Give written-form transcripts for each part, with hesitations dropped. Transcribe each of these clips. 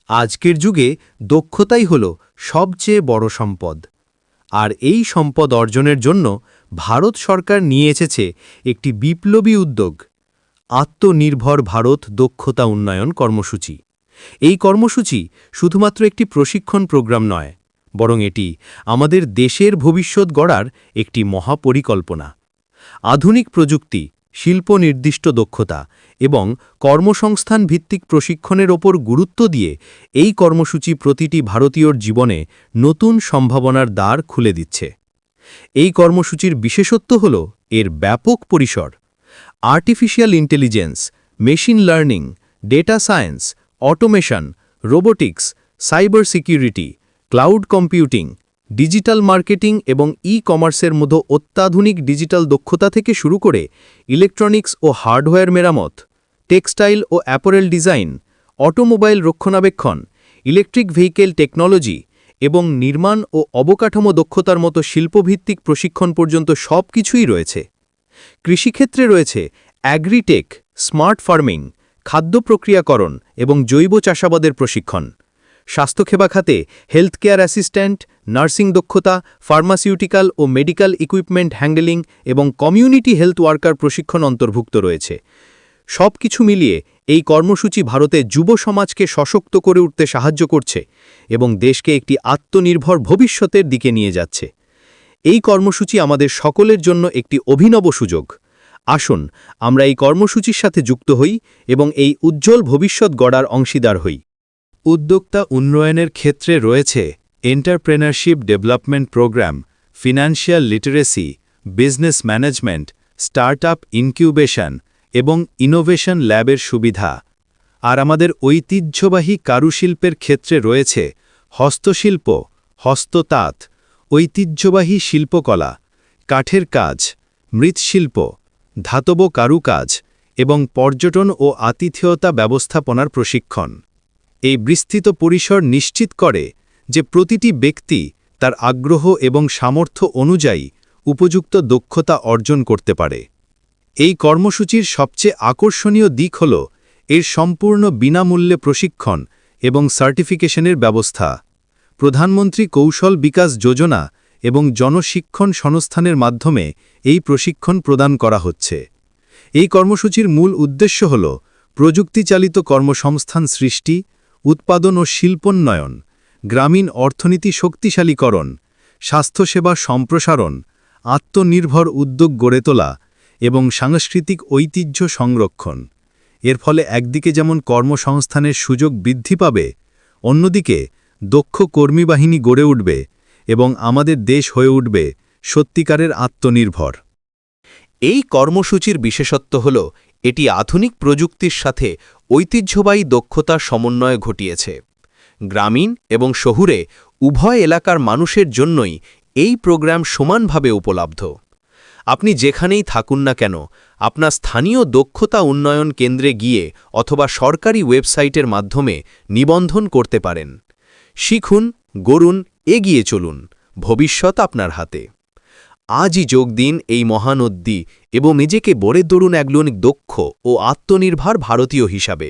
আজকের যুগে দক্ষতাই হল সবচেয়ে বড় সম্পদ। আর এই সম্পদ অর্জনের জন্য ভারত সরকার নিয়ে এসেছে একটি বিপ্লবী উদ্যোগ, আত্মনির্ভর ভারত দক্ষতা উন্নয়ন কর্মসূচি। এই কর্মসূচি শুধুমাত্র একটি প্রশিক্ষণ প্রোগ্রাম নয়, বরং এটি আমাদের দেশের ভবিষ্যৎ গড়ার একটি মহাপরিকল্পনা। আধুনিক প্রযুক্তি, শিল্প নির্দিষ্ট দক্ষতা এবং কর্মসংস্থান ভিত্তিক প্রশিক্ষণের ওপর গুরুত্ব দিয়ে এই কর্মসূচি প্রতিটি ভারতীয়র জীবনে নতুন সম্ভাবনার দ্বার খুলে দিচ্ছে। এই কর্মসূচির বিশেষত্ব হল এর ব্যাপক পরিসর। Artificial intelligence, machine learning, data science, automation, robotics, cyber security, cloud computing, digital marketing এবং ই-কমার্সের মতো অত্যাধুনিক ডিজিটাল দক্ষতা থেকে শুরু করে ইলেকট্রনিক্স ও হার্ডওয়্যার মেরামত, টেক্সটাইল ও অ্যাপারেল ডিজাইন, অটোমোবাইল রক্ষণাবেক্ষণ, ইলেকট্রিক ভেহিকেল টেকনোলজি এবং নির্মাণ ও অবকাঠামো দক্ষতার মতো শিল্পভিত্তিক প্রশিক্ষণ পর্যন্ত সবকিছুই রয়েছে। কৃষিক্ষেত্রে রয়েছে অ্যাগ্রিটেক, স্মার্ট ফার্মিং, খাদ্য প্রক্রিয়াকরণ এবং জৈব চাষাবাদের প্রশিক্ষণ। স্বাস্থ্যসেবা খাতে হেলথ কেয়ার অ্যাসিস্ট্যান্ট, নার্সিং দক্ষতা, ফার্মাসিউটিক্যাল ও মেডিকেল ইকুইপমেন্ট হ্যান্ডলিং এবং কমিউনিটি হেলথ ওয়ার্কার প্রশিক্ষণ অন্তর্ভুক্ত রয়েছে। সবকিছু মিলিয়ে এই কর্মসূচি ভারতে যুব সমাজকে সশক্ত করে উঠতে সাহায্য করছে এবং দেশকে একটি আত্মনির্ভর ভবিষ্যতের দিকে নিয়ে যাচ্ছে। এই কর্মসূচি আমাদের সকলের জন্য একটি অভিনব সুযোগ। আসুন আমরা এই কর্মসূচির সাথে যুক্ত হই এবং এই উজ্জ্বল ভবিষ্যৎ গড়ার অংশীদার হই। উদ্যোক্তা উন্নয়নের ক্ষেত্রে রয়েছে entrepreneurship development program, financial literacy, business management, startup incubation এবং ইনোভেশন ল্যাবের সুবিধা। আর আমাদের ঐতিহ্যবাহী কারুশিল্পের ক্ষেত্রে রয়েছে হস্তশিল্প, হস্ততাঁত, ঐতিহ্যবাহী শিল্পকলা, কাঠের কাজ, মৃৎশিল্প, ধাতব কারুকাজ এবং পর্যটন ও আতিথেয়তা ব্যবস্থাপনার প্রশিক্ষণ। এই বিস্তৃত পরিসর নিশ্চিত করে যে প্রতিটি ব্যক্তি তার আগ্রহ এবং সামর্থ্য অনুযায়ী উপযুক্ত দক্ষতা অর্জন করতে পারে। এই কর্মসূচির সবচেয়ে আকর্ষণীয় দিক হল এর সম্পূর্ণ বিনামূল্যে প্রশিক্ষণ এবং সার্টিফিকেশনের ব্যবস্থা। প্রধানমন্ত্রী কৌশল বিকাশ যোজনা এবং জনশিক্ষণ সংস্থানের মাধ্যমে এই প্রশিক্ষণ প্রদান করা হচ্ছে। এই কর্মসূচির মূল উদ্দেশ্য হল প্রযুক্তিচালিত কর্মসংস্থান সৃষ্টি, উৎপাদন ও শিল্পোন্নয়ন, গ্রামীণ অর্থনীতি শক্তিশালীকরণ, স্বাস্থ্যসেবা সম্প্রসারণ, আত্মনির্ভর উদ্যোগ গড়ে তোলা এবং সাংস্কৃতিক ঐতিহ্য সংরক্ষণ। এর ফলে একদিকে যেমন কর্মসংস্থানের সুযোগ বৃদ্ধি পাবে, অন্যদিকে দক্ষ কর্মীবাহিনী গড়ে উঠবে এবং আমাদের দেশ হয়ে উঠবে সত্যিকারের আত্মনির্ভর। এই কর্মসূচির বিশেষত্ব হল এটি আধুনিক প্রযুক্তির সাথে ঐতিহ্যবাহী দক্ষতার সমন্বয় ঘটিয়েছে। গ্রামীণ এবং শহুরে উভয় এলাকার মানুষের জন্যই এই প্রোগ্রাম সমানভাবে উপলব্ধ। আপনি যেখানেই থাকুন না কেন, আপনার স্থানীয় দক্ষতা উন্নয়ন কেন্দ্রে গিয়ে অথবা সরকারি ওয়েবসাইটের মাধ্যমে নিবন্ধন করতে পারেন। শিখুন, গড়ুন, এগিয়ে চলুন, ভবিষ্যৎ আপনার হাতে। আজই যোগ দিন এই মহানদ্যি এবং নিজেকে গড়ে তুলুন একজন দক্ষ ও আত্মনির্ভর ভারতীয় হিসাবে।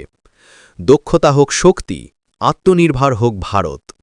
দক্ষতা হোক শক্তি, আত্মনির্ভর হোক ভারত।